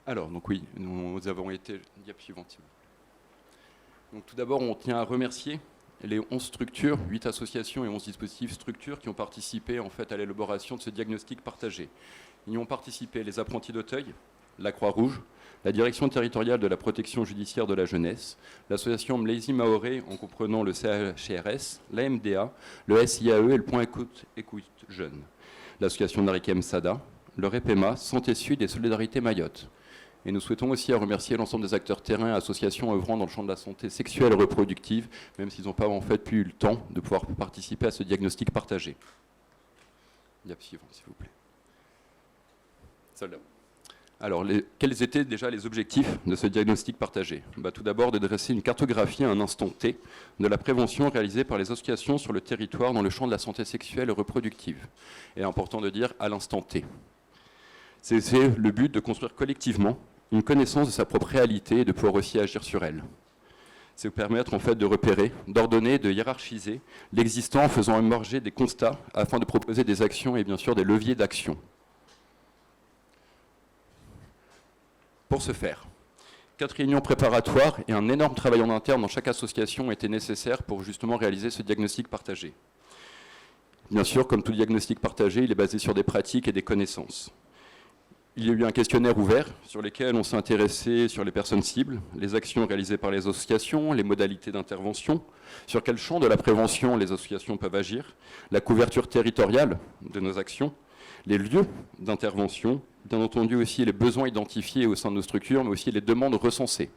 Alors, donc oui, nous avons été... Diapo suivante. Donc tout d'abord, on tient à remercier les 11 structures, 8 associations et 11 dispositifs structures qui ont participé en fait à l'élaboration de ce diagnostic partagé. Ils y ont participé les apprentis d'Auteuil, la Croix-Rouge, la Direction territoriale de la protection judiciaire de la jeunesse, l'association Mlaisi Maoré en comprenant le CHRS, la MDA, le SIAE et le Point Écoute Jeune, l'association Narikem Sada, le REPEMA, Santé Sud et Solidarité Mayotte. Et nous souhaitons aussi remercier l'ensemble des acteurs terrains et associations œuvrant dans le champ de la santé sexuelle et reproductive, même s'ils n'ont pas en fait eu le temps de pouvoir participer à ce diagnostic partagé. Diapo suivante, s'il vous plaît. Celle-là. Alors, quels étaient déjà les objectifs de ce diagnostic partagé ? Tout d'abord, de dresser une cartographie à un instant T de la prévention réalisée par les associations sur le territoire dans le champ de la santé sexuelle et reproductive. Et important de dire à l'instant T. C'est le but de construire collectivement une connaissance de sa propre réalité et de pouvoir aussi agir sur elle. C'est permettre en fait de repérer, d'ordonner, de hiérarchiser l'existant en faisant émerger des constats afin de proposer des actions et bien sûr des leviers d'action. Pour ce faire, 4 réunions préparatoires et un énorme travail en interne dans chaque association étaient nécessaires pour justement réaliser ce diagnostic partagé. Bien sûr, comme tout diagnostic partagé, il est basé sur des pratiques et des connaissances. Il y a eu un questionnaire ouvert sur lequel on s'est intéressé sur les personnes cibles, les actions réalisées par les associations, les modalités d'intervention, sur quel champ de la prévention les associations peuvent agir, la couverture territoriale de nos actions, les lieux d'intervention, bien entendu aussi les besoins identifiés au sein de nos structures, mais aussi les demandes recensées.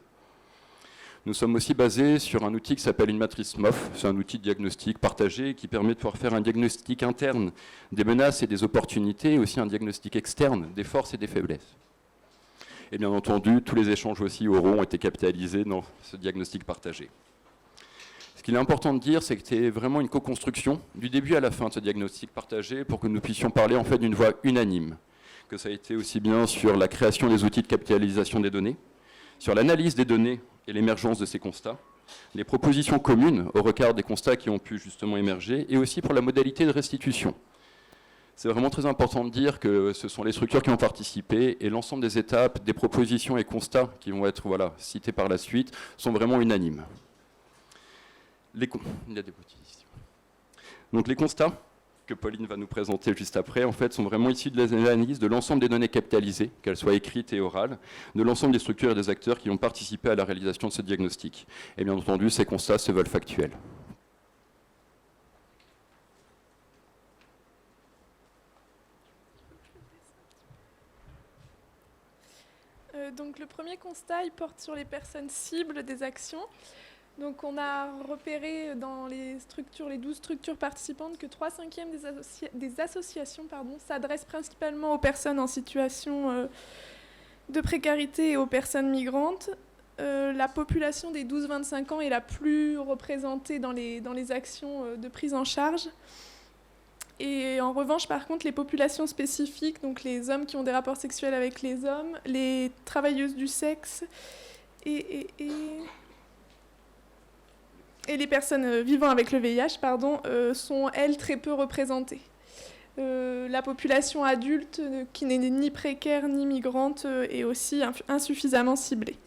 Nous sommes aussi basés sur un outil qui s'appelle une matrice MOF. C'est un outil de diagnostic partagé qui permet de pouvoir faire un diagnostic interne des menaces et des opportunités, et aussi un diagnostic externe des forces et des faiblesses. Et bien entendu, tous les échanges aussi auront été capitalisés dans ce diagnostic partagé. Ce qu'il est important de dire, c'est que c'est vraiment une co-construction du début à la fin de ce diagnostic partagé pour que nous puissions parler en fait d'une voix unanime. Que ça a été aussi bien sur la création des outils de capitalisation des données, sur l'analyse des données et l'émergence de ces constats, les propositions communes au regard des constats qui ont pu justement émerger, et aussi pour la modalité de restitution. C'est vraiment très important de dire que ce sont les structures qui ont participé, et l'ensemble des étapes, des propositions et constats qui vont être cités par la suite sont vraiment unanimes. Il y a des petits. Donc les constats que Pauline va nous présenter juste après, en fait, sont vraiment issus de l'analyse de l'ensemble des données capitalisées, qu'elles soient écrites et orales, de l'ensemble des structures et des acteurs qui ont participé à la réalisation de ce diagnostic. Et bien entendu, ces constats se veulent factuels. Donc le premier constat, il porte sur les personnes cibles des actions. Donc on a repéré dans les 12 structures participantes que 3/5 des associations s'adressent principalement aux personnes en situation de précarité et aux personnes migrantes. La population des 12-25 ans est la plus représentée dans les actions de prise en charge. Et en revanche, par contre, les populations spécifiques, donc les hommes qui ont des rapports sexuels avec les hommes, les travailleuses du sexe et les personnes vivant avec le VIH, sont, elles, très peu représentées. La population adulte, qui n'est ni précaire ni migrante, est aussi insuffisamment ciblée.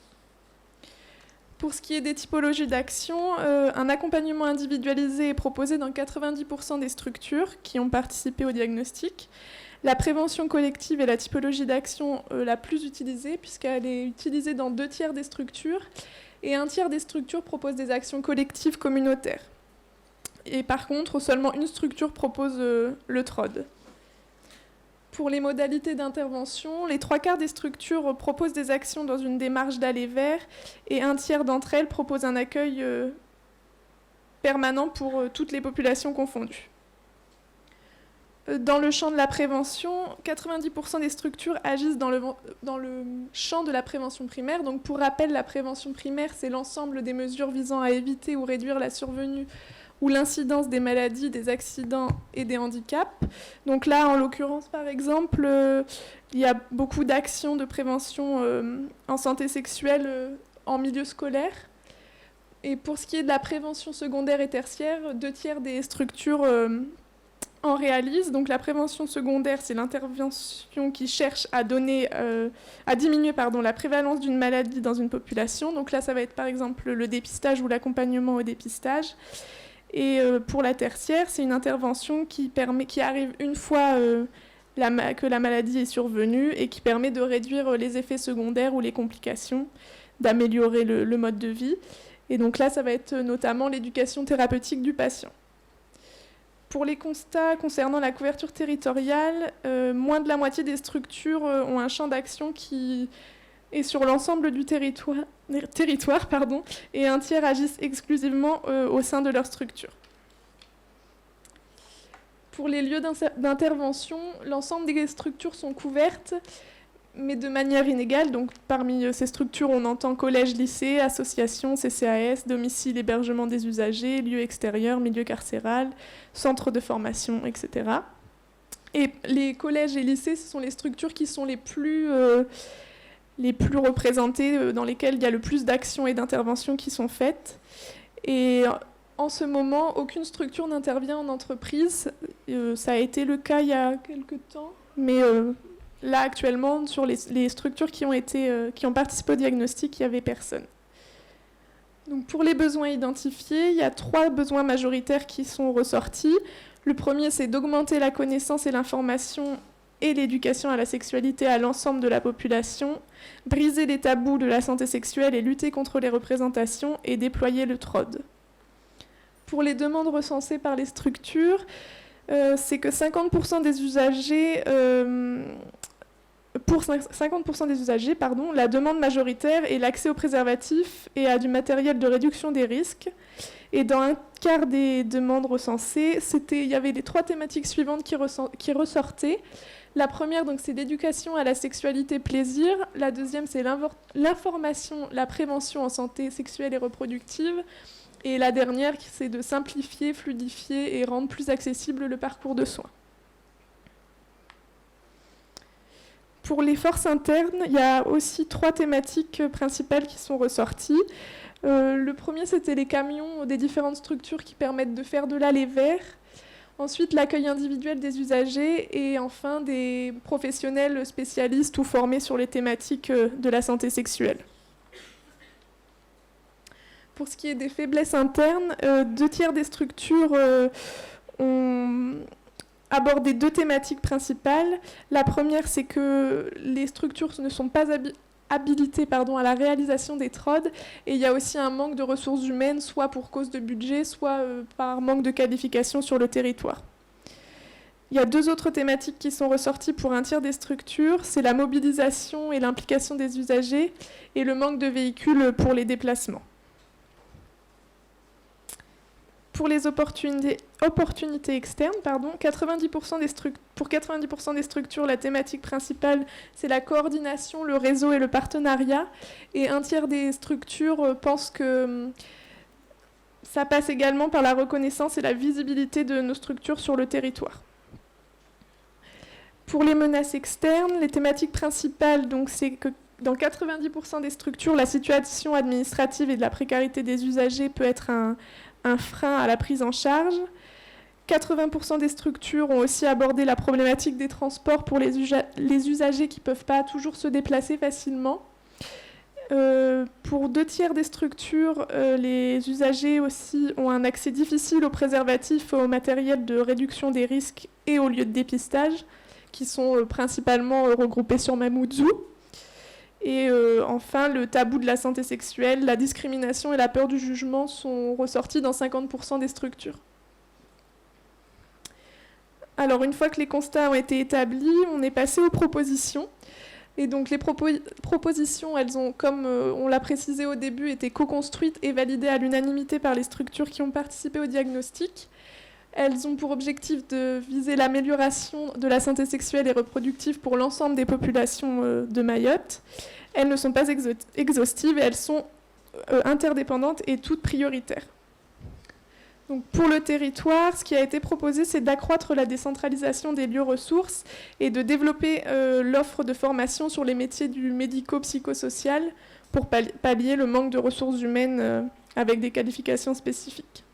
Pour ce qui est des typologies d'action, un accompagnement individualisé est proposé dans 90% des structures qui ont participé au diagnostic. La prévention collective est la typologie d'action la plus utilisée, puisqu'elle est utilisée dans 2/3 des structures, et 1/3 des structures proposent des actions collectives communautaires. Et par contre, seulement une structure propose le TROD. Pour les modalités d'intervention, les 3/4 des structures proposent des actions dans une démarche d'aller vers, et 1/3 d'entre elles proposent un accueil permanent pour toutes les populations confondues. Dans le champ de la prévention, 90% des structures agissent dans le champ de la prévention primaire. Donc, pour rappel, la prévention primaire, c'est l'ensemble des mesures visant à éviter ou réduire la survenue ou l'incidence des maladies, des accidents et des handicaps. Donc là, en l'occurrence, par exemple, il y a beaucoup d'actions de prévention en santé sexuelle en milieu scolaire. Et pour ce qui est de la prévention secondaire et tertiaire, 2/3 des structures en réalise. Donc la prévention secondaire, c'est l'intervention qui cherche à diminuer la prévalence d'une maladie dans une population. Donc là, ça va être par exemple le dépistage ou l'accompagnement au dépistage. Et pour la tertiaire, c'est une intervention qui arrive une fois que la maladie est survenue et qui permet de réduire les effets secondaires ou les complications, d'améliorer le mode de vie. Et donc là, ça va être notamment l'éducation thérapeutique du patient. Pour les constats concernant la couverture territoriale, moins de la moitié des structures ont un champ d'action qui est sur l'ensemble du territoire, et un tiers agissent exclusivement au sein de leur structure. Pour les lieux d'intervention, l'ensemble des structures sont couvertes, mais de manière inégale. Donc, parmi ces structures, on entend collège, lycée, association, CCAS, domicile, hébergement des usagers, lieu extérieur, milieu carcéral, centre de formation, etc. Et les collèges et lycées, ce sont les structures qui sont les plus représentées, dans lesquelles il y a le plus d'actions et d'interventions qui sont faites. Et en ce moment, aucune structure n'intervient en entreprise. Ça a été le cas il y a quelques temps, mais là, actuellement, sur les structures qui ont participé au diagnostic, il n'y avait personne. Donc, pour les besoins identifiés, il y a 3 besoins majoritaires qui sont ressortis. Le premier, c'est d'augmenter la connaissance et l'information et l'éducation à la sexualité à l'ensemble de la population, briser les tabous de la santé sexuelle et lutter contre les représentations et déployer le TROD. Pour les demandes recensées par les structures, c'est que 50% des usagers... Pour 50% des usagers, la demande majoritaire est l'accès aux préservatifs et à du matériel de réduction des risques. Et dans un quart des demandes recensées, il y avait les 3 thématiques suivantes qui ressortaient. La première, donc, c'est l'éducation à la sexualité plaisir. La deuxième, c'est l'information, la prévention en santé sexuelle et reproductive. Et la dernière, c'est de simplifier, fluidifier et rendre plus accessible le parcours de soins. Pour les forces internes, il y a aussi 3 thématiques principales qui sont ressorties. Le premier, c'était les camions des différentes structures qui permettent de faire de l'allée vers. Ensuite, l'accueil individuel des usagers. Et enfin, des professionnels spécialistes ou formés sur les thématiques de la santé sexuelle. Pour ce qui est des faiblesses internes, 2 tiers des structures ont abordé 2 thématiques principales. La première, c'est que les structures ne sont pas habilitées à la réalisation des TROD, et il y a aussi un manque de ressources humaines, soit pour cause de budget, soit par manque de qualification sur le territoire. Il y a 2 autres thématiques qui sont ressorties pour un tiers des structures, c'est la mobilisation et l'implication des usagers, et le manque de véhicules pour les déplacements. Pour les opportunités externes, 90% pour 90% des structures, la thématique principale, c'est la coordination, le réseau et le partenariat. Et un tiers des structures pensent que ça passe également par la reconnaissance et la visibilité de nos structures sur le territoire. Pour les menaces externes, les thématiques principales, c'est que dans 90% des structures, la situation administrative et de la précarité des usagers peut être un frein à la prise en charge. 80% des structures ont aussi abordé la problématique des transports pour les usagers qui ne peuvent pas toujours se déplacer facilement. Pour 2 tiers des structures, les usagers aussi ont un accès difficile aux préservatifs, au matériel de réduction des risques et aux lieux de dépistage, qui sont principalement regroupés sur Mamoudzou. Et enfin, le tabou de la santé sexuelle, la discrimination et la peur du jugement sont ressortis dans 50% des structures. Alors, une fois que les constats ont été établis, on est passé aux propositions. Et donc, les propositions, elles ont, comme on l'a précisé au début, été co-construites et validées à l'unanimité par les structures qui ont participé au diagnostic. Elles ont pour objectif de viser l'amélioration de la santé sexuelle et reproductive pour l'ensemble des populations de Mayotte. Elles ne sont pas exhaustives et elles sont interdépendantes et toutes prioritaires. Donc pour le territoire, ce qui a été proposé, c'est d'accroître la décentralisation des lieux ressources et de développer l'offre de formation sur les métiers du médico-psychosocial pour pallier le manque de ressources humaines avec des qualifications spécifiques.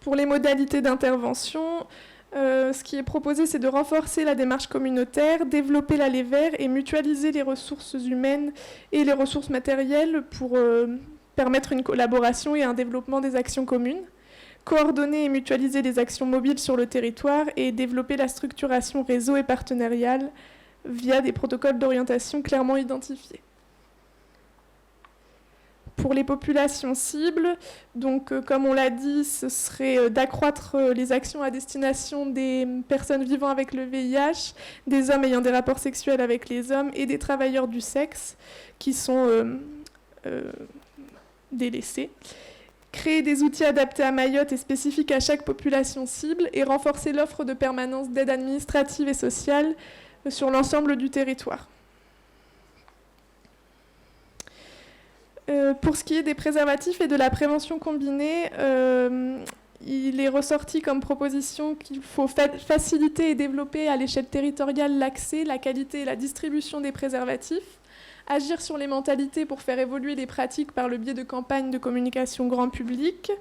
Pour les modalités d'intervention, ce qui est proposé, c'est de renforcer la démarche communautaire, développer l'allée vert et mutualiser les ressources humaines et les ressources matérielles pour permettre une collaboration et un développement des actions communes, coordonner et mutualiser les actions mobiles sur le territoire et développer la structuration réseau et partenariale via des protocoles d'orientation clairement identifiés. Pour les populations cibles, donc, comme on l'a dit, ce serait d'accroître les actions à destination des personnes vivant avec le VIH, des hommes ayant des rapports sexuels avec les hommes et des travailleurs du sexe qui sont délaissés. Créer des outils adaptés à Mayotte et spécifiques à chaque population cible et renforcer l'offre de permanence d'aide administrative et sociale sur l'ensemble du territoire. Pour ce qui est des préservatifs et de la prévention combinée, il est ressorti comme proposition qu'il faut faciliter et développer à l'échelle territoriale l'accès, la qualité et la distribution des préservatifs, agir sur les mentalités pour faire évoluer les pratiques par le biais de campagnes de communication grand public,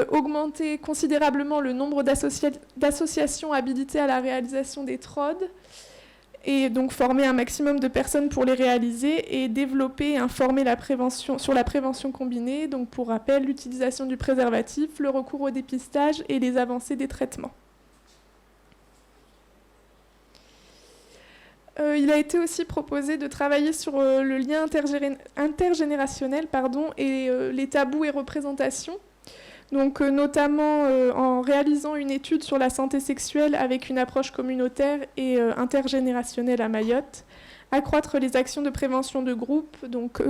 augmenter considérablement le nombre d'associations habilitées à la réalisation des TROD, et donc former un maximum de personnes pour les réaliser et développer et informer sur la prévention combinée, donc pour rappel, l'utilisation du préservatif, le recours au dépistage et les avancées des traitements. Il a été aussi proposé de travailler sur le lien intergénérationnel et les tabous et représentations. Donc, notamment en réalisant une étude sur la santé sexuelle avec une approche communautaire et intergénérationnelle à Mayotte, accroître les actions de prévention de groupe, donc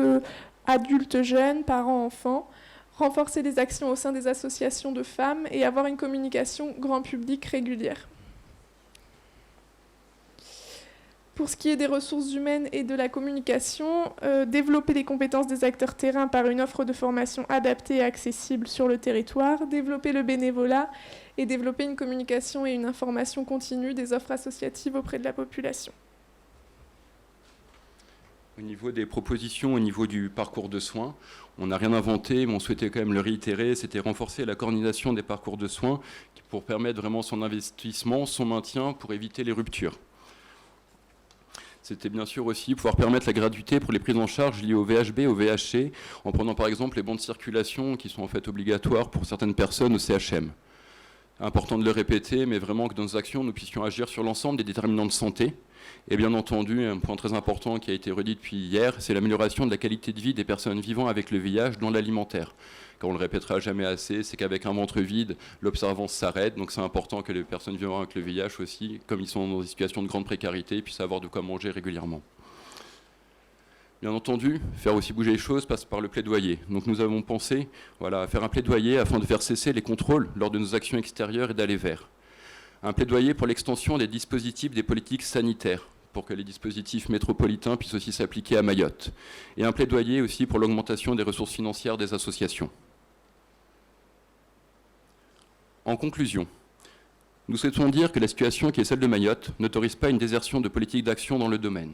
adultes, jeunes, parents, enfants, renforcer les actions au sein des associations de femmes et avoir une communication grand public régulière. Pour ce qui est des ressources humaines et de la communication, développer les compétences des acteurs terrain par une offre de formation adaptée et accessible sur le territoire, développer le bénévolat et développer une communication et une information continue des offres associatives auprès de la population. Au niveau des propositions, au niveau du parcours de soins, on n'a rien inventé, mais on souhaitait quand même le réitérer, c'était renforcer la coordination des parcours de soins pour permettre vraiment son investissement, son maintien, pour éviter les ruptures. C'était bien sûr aussi pouvoir permettre la gratuité pour les prises en charge liées au VHB, au VHC, en prenant par exemple les bons de circulation qui sont en fait obligatoires pour certaines personnes au CHM. Important de le répéter, mais vraiment que dans nos actions, nous puissions agir sur l'ensemble des déterminants de santé. Et bien entendu, un point très important qui a été redit depuis hier, c'est l'amélioration de la qualité de vie des personnes vivant avec le VIH dans l'alimentaire. Quand on le répétera jamais assez, c'est qu'avec un ventre vide, l'observance s'arrête. Donc c'est important que les personnes vivant avec le VIH aussi, comme ils sont dans des situations de grande précarité, puissent avoir de quoi manger régulièrement. Bien entendu, faire aussi bouger les choses passe par le plaidoyer. Donc nous avons pensé à faire un plaidoyer afin de faire cesser les contrôles lors de nos actions extérieures et d'aller vers. Un plaidoyer pour l'extension des dispositifs des politiques sanitaires, pour que les dispositifs métropolitains puissent aussi s'appliquer à Mayotte. Et un plaidoyer aussi pour l'augmentation des ressources financières des associations. En conclusion, nous souhaitons dire que la situation qui est celle de Mayotte n'autorise pas une désertion de politique d'action dans le domaine.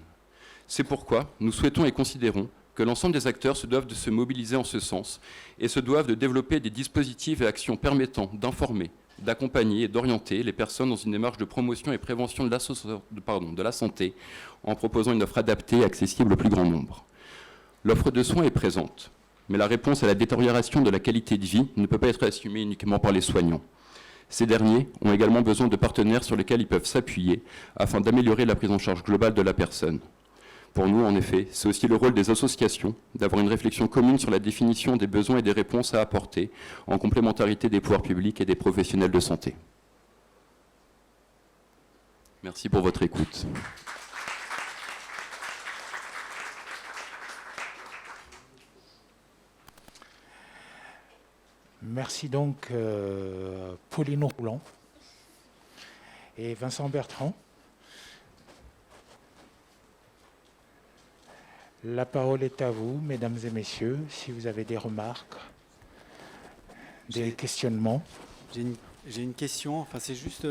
C'est pourquoi nous souhaitons et considérons que l'ensemble des acteurs se doivent de se mobiliser en ce sens et se doivent de développer des dispositifs et actions permettant d'informer, d'accompagner et d'orienter les personnes dans une démarche de promotion et prévention de la santé en proposant une offre adaptée et accessible au plus grand nombre. L'offre de soins est présente, mais la réponse à la détérioration de la qualité de vie ne peut pas être assumée uniquement par les soignants. Ces derniers ont également besoin de partenaires sur lesquels ils peuvent s'appuyer afin d'améliorer la prise en charge globale de la personne. Pour nous, en effet, c'est aussi le rôle des associations d'avoir une réflexion commune sur la définition des besoins et des réponses à apporter en complémentarité des pouvoirs publics et des professionnels de santé. Merci pour votre écoute. Merci donc Pauline Rouland et Vincent Bertrand. La parole est à vous, mesdames et messieurs, si vous avez des remarques, des questionnements. J'ai une question, c'est juste,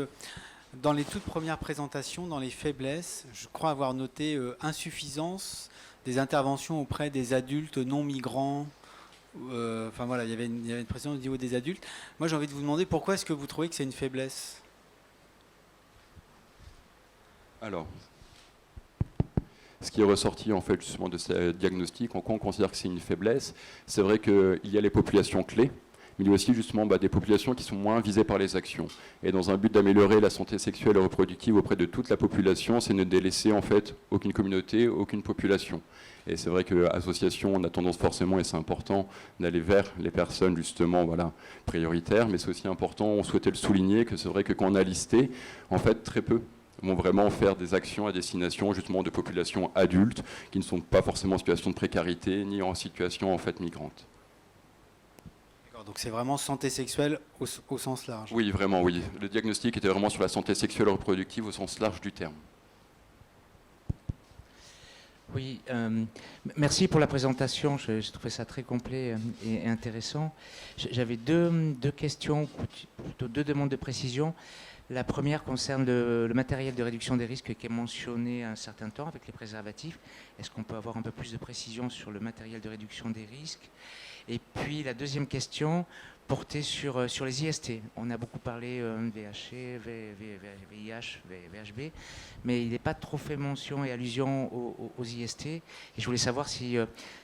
dans les toutes premières présentations, dans les faiblesses, je crois avoir noté insuffisance des interventions auprès des adultes non migrants Enfin voilà, il y avait une pression au niveau des adultes. Moi, j'ai envie de vous demander pourquoi est-ce que vous trouvez que c'est une faiblesse? Alors, ce qui est ressorti en fait justement de ce diagnostic, en quoi on considère que c'est une faiblesse, c'est vrai qu'il y a les populations clés, mais il y a aussi justement des populations qui sont moins visées par les actions. Et dans un but d'améliorer la santé sexuelle et reproductive auprès de toute la population, c'est ne délaisser en fait aucune communauté, aucune population. Et c'est vrai que l'association, on a tendance forcément, et c'est important, d'aller vers les personnes justement prioritaires, mais c'est aussi important, on souhaitait le souligner, que c'est vrai que quand on a listé, en fait très peu vont vraiment faire des actions à destination justement de populations adultes qui ne sont pas forcément en situation de précarité ni en situation en fait migrante. D'accord, donc c'est vraiment santé sexuelle au sens large. Oui, vraiment, oui. Le diagnostic était vraiment sur la santé sexuelle et reproductive au sens large du terme. Oui, merci pour la présentation. J'ai trouvé ça très complet et intéressant. J'avais deux questions, plutôt deux demandes de précision. La première concerne le matériel de réduction des risques qui est mentionné un certain temps avec les préservatifs. Est-ce qu'on peut avoir un peu plus de précision sur le matériel de réduction des risques? Et puis la deuxième question portait sur les IST. On a beaucoup parlé VHC, VIH, VHB, mais il n'est pas trop fait mention et allusion aux IST. Et je voulais savoir si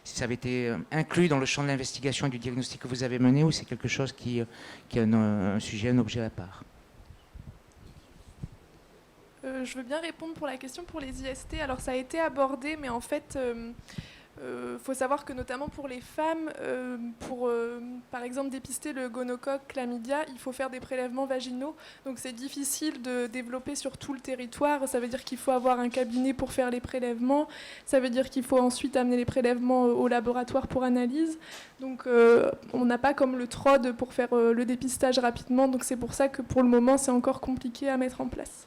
ça avait été inclus dans le champ de l'investigation et du diagnostic que vous avez mené, ou c'est quelque chose qui est un sujet, un objet à part. Je veux bien répondre pour la question pour les IST. Alors ça a été abordé, mais en fait, faut savoir que notamment pour les femmes, pour par exemple dépister le gonocoque, chlamydia, il faut faire des prélèvements vaginaux. Donc c'est difficile de développer sur tout le territoire. Ça veut dire qu'il faut avoir un cabinet pour faire les prélèvements. Ça veut dire qu'il faut ensuite amener les prélèvements au laboratoire pour analyse. Donc on n'a pas comme le TROD pour faire le dépistage rapidement. Donc c'est pour ça que pour le moment, c'est encore compliqué à mettre en place.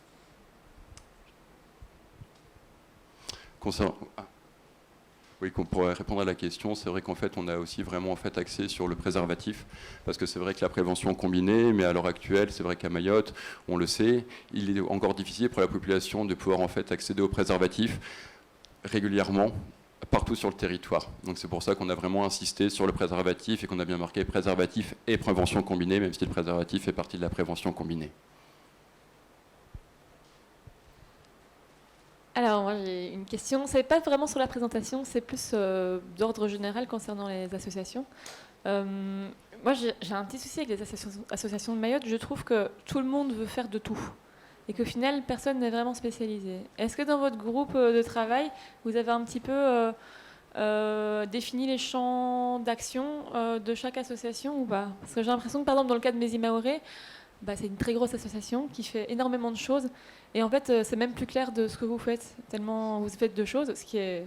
Oui, pour répondre à la question, c'est vrai qu'en fait, on a aussi vraiment axé sur le préservatif, parce que c'est vrai que la prévention combinée, mais à l'heure actuelle, c'est vrai qu'à Mayotte, on le sait, il est encore difficile pour la population de pouvoir en fait accéder au préservatif régulièrement partout sur le territoire. Donc c'est pour ça qu'on a vraiment insisté sur le préservatif et qu'on a bien marqué préservatif et prévention combinée, même si le préservatif fait partie de la prévention combinée. Alors, moi, j'ai une question. Ce n'est pas vraiment sur la présentation, c'est plus d'ordre général concernant les associations. Moi, j'ai un petit souci avec les associations de Mayotte. Je trouve que tout le monde veut faire de tout et qu'au final, personne n'est vraiment spécialisé. Est-ce que dans votre groupe de travail, vous avez un petit peu défini les champs d'action de chaque association ou pas? Parce que j'ai l'impression que, par exemple, dans le cas de Mesi Maoré, c'est une très grosse association qui fait énormément de choses. Et en fait, c'est même plus clair de ce que vous faites, tellement vous faites de choses, ce qui est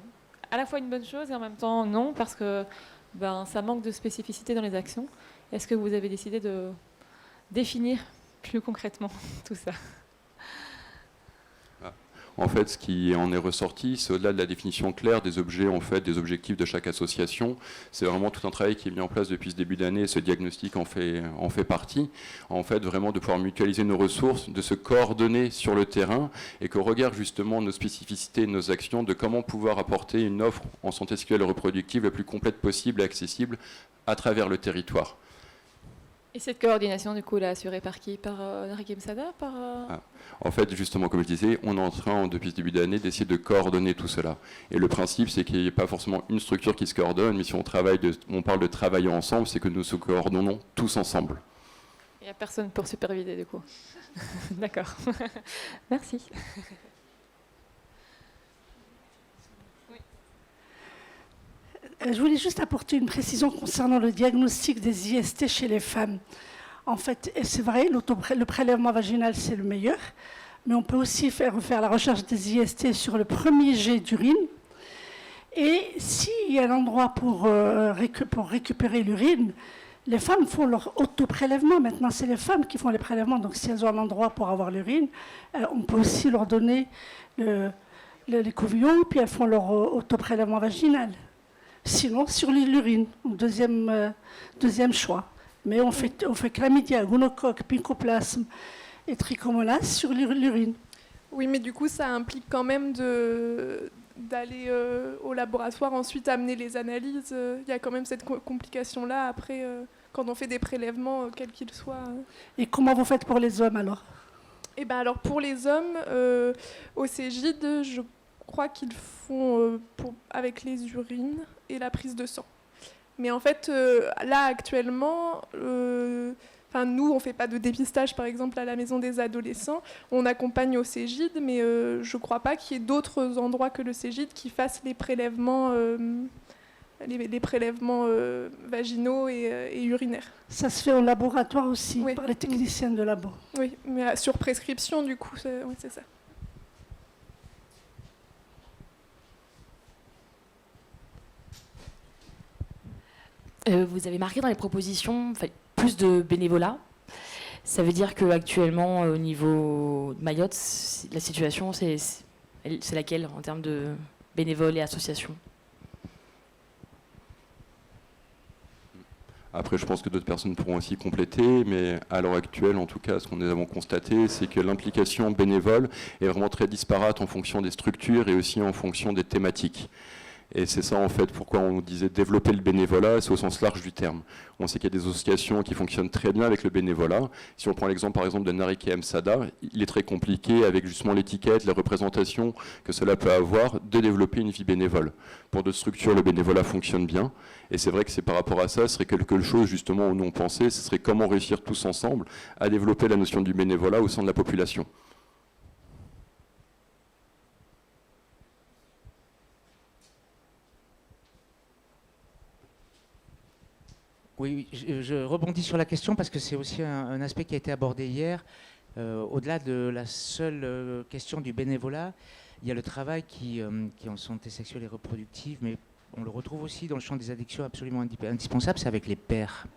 à la fois une bonne chose et en même temps non, parce que ça manque de spécificité dans les actions. Est-ce que vous avez décidé de définir plus concrètement tout ça? En fait, ce qui en est ressorti, c'est au-delà de la définition claire des objets, en fait, des objectifs de chaque association. C'est vraiment tout un travail qui est mis en place depuis ce début d'année. Ce diagnostic en fait partie. En fait, vraiment de pouvoir mutualiser nos ressources, de se coordonner sur le terrain et qu'au regard justement de nos spécificités, de nos actions, de comment pouvoir apporter une offre en santé sexuelle et reproductive la plus complète possible et accessible à travers le territoire. Et cette coordination, du coup, elle est assurée par qui? Par Nareem Sada En fait, justement, comme je disais, on est en train, depuis ce début d'année, d'essayer de coordonner tout cela. Et le principe, c'est qu'il n'y ait pas forcément une structure qui se coordonne, mais si on parle de travailler ensemble, c'est que nous se coordonnons tous ensemble. Il n'y a personne pour superviser, du coup. D'accord. Merci. Je voulais juste apporter une précision concernant le diagnostic des IST chez les femmes. En fait, c'est vrai, le prélèvement vaginal, c'est le meilleur, mais on peut aussi faire la recherche des IST sur le premier jet d'urine. Et s'il y a un endroit pour récupérer l'urine, les femmes font leur auto-prélèvement. Maintenant, c'est les femmes qui font les prélèvements. Donc, si elles ont un endroit pour avoir l'urine, on peut aussi leur donner les couvillons, puis elles font leur auto-prélèvement vaginal. Sinon, sur l'urine, deuxième choix. Mais on fait chlamydia, gonocoque, mycoplasme et trichomonas sur l'urine. Oui, mais du coup, ça implique quand même d'aller au laboratoire, ensuite amener les analyses. Il y a quand même cette complication-là après, quand on fait des prélèvements, quels qu'ils soient. Et comment vous faites pour les hommes alors? Et ben alors pour les hommes, au Cégide, je crois qu'ils font avec les urines et la prise de sang. Mais en fait, là actuellement, nous, on ne fait pas de dépistage, par exemple, à la maison des adolescents. On accompagne au Cégide, mais je ne crois pas qu'il y ait d'autres endroits que le Cégide qui fassent les prélèvements, vaginaux et urinaires. Ça se fait au laboratoire aussi, Oui. par les techniciens de labo. Oui, mais sur prescription, du coup, oui, c'est ça. Vous avez marqué dans les propositions plus de bénévolat. Ça veut dire qu'actuellement, au niveau de Mayotte, la situation, c'est laquelle en termes de bénévoles et associations? Après, je pense que d'autres personnes pourront aussi compléter, mais à l'heure actuelle, en tout cas, ce que nous avons constaté, c'est que l'implication bénévole est vraiment très disparate en fonction des structures et aussi en fonction des thématiques. Et c'est ça, en fait, pourquoi on disait développer le bénévolat, c'est au sens large du terme. On sait qu'il y a des associations qui fonctionnent très bien avec le bénévolat. Si on prend l'exemple, par exemple, de Narik et Msada, il est très compliqué, avec justement l'étiquette, la représentation que cela peut avoir, de développer une vie bénévole. Pour d'autres structures, le bénévolat fonctionne bien. Et c'est vrai que c'est par rapport à ça, ce serait quelque chose, justement, où nous on pensait, ce serait comment réussir tous ensemble à développer la notion du bénévolat au sein de la population. Oui, je rebondis sur la question parce que c'est aussi un aspect qui a été abordé hier. Au-delà de la seule question du bénévolat, il y a le travail qui en santé sexuelle et reproductive, mais on le retrouve aussi dans le champ des addictions absolument indispensable, c'est avec les pairs.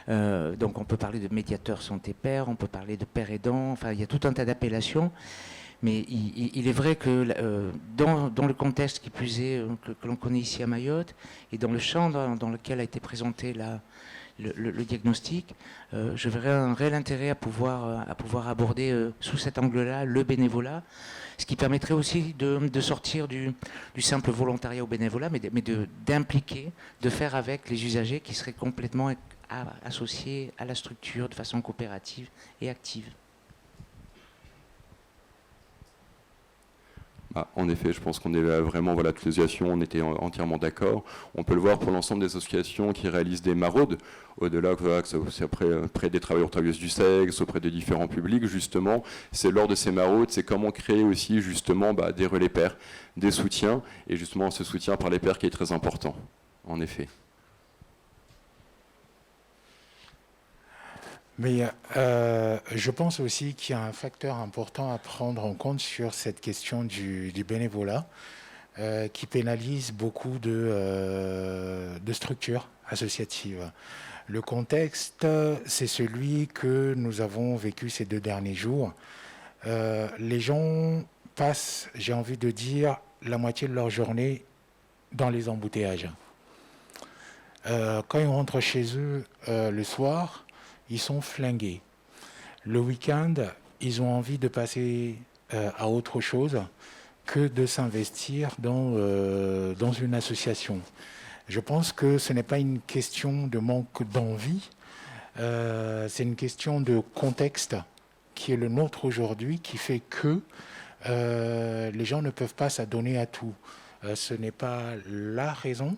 Donc on peut parler de médiateur santé-père, on peut parler de père aidant, enfin il y a tout un tas d'appellations. Mais il est vrai que dans le contexte qui plus est que l'on connaît ici à Mayotte et dans le champ dans lequel a été présenté le diagnostic, je verrais un réel intérêt à pouvoir aborder sous cet angle-là le bénévolat, ce qui permettrait aussi de sortir du simple volontariat au bénévolat, mais d'impliquer, de faire avec les usagers qui seraient complètement associés à la structure de façon coopérative et active. En effet, je pense qu'on est vraiment, voilà, toutes les associations, on était entièrement d'accord. On peut le voir pour l'ensemble des associations qui réalisent des maraudes, au-delà, c'est auprès des travailleurs travailleuses du sexe, auprès de différents publics, justement. C'est lors de ces maraudes, c'est comment créer aussi, justement, des relais pairs, des soutiens, et justement ce soutien par les pairs qui est très important, en effet. Mais je pense aussi qu'il y a un facteur important à prendre en compte sur cette question du bénévolat qui pénalise beaucoup de structures associatives. Le contexte, c'est celui que nous avons vécu ces 2 derniers jours. Les gens passent, j'ai envie de dire, la moitié de leur journée dans les embouteillages. Quand ils rentrent chez eux le soir, ils sont flingués. Le week-end, ils ont envie de passer à autre chose que de s'investir dans une association. Je pense que ce n'est pas une question de manque d'envie, c'est une question de contexte qui est le nôtre aujourd'hui, qui fait que les gens ne peuvent pas s'adonner à tout. Ce n'est pas la raison,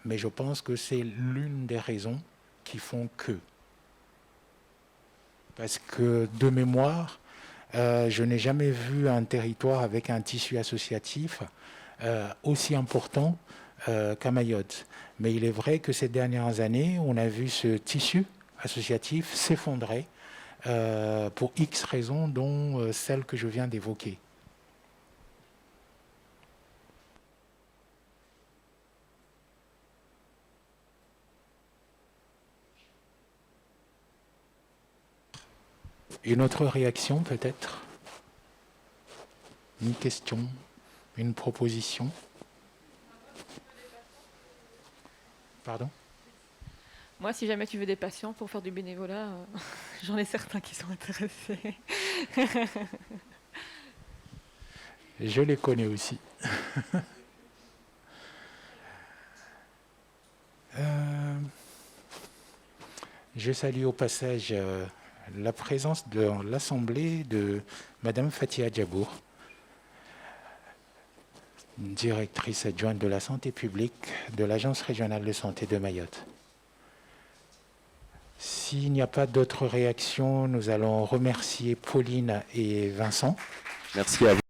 mais je pense que c'est l'une des raisons qui font que. Parce que de mémoire, je n'ai jamais vu un territoire avec un tissu associatif aussi important qu'à Mayotte. Mais il est vrai que ces dernières années, on a vu ce tissu associatif s'effondrer pour X raisons, dont celle que je viens d'évoquer. Une autre réaction peut-être? Une question? Une proposition? Pardon? Moi, si jamais tu veux des patients pour faire du bénévolat, j'en ai certains qui sont intéressés. Je les connais aussi. Je salue au passage la présence dans l'Assemblée de Madame Fatia Djabour, directrice adjointe de la santé publique de l'Agence régionale de santé de Mayotte. S'il n'y a pas d'autres réactions, nous allons remercier Pauline et Vincent. Merci à vous.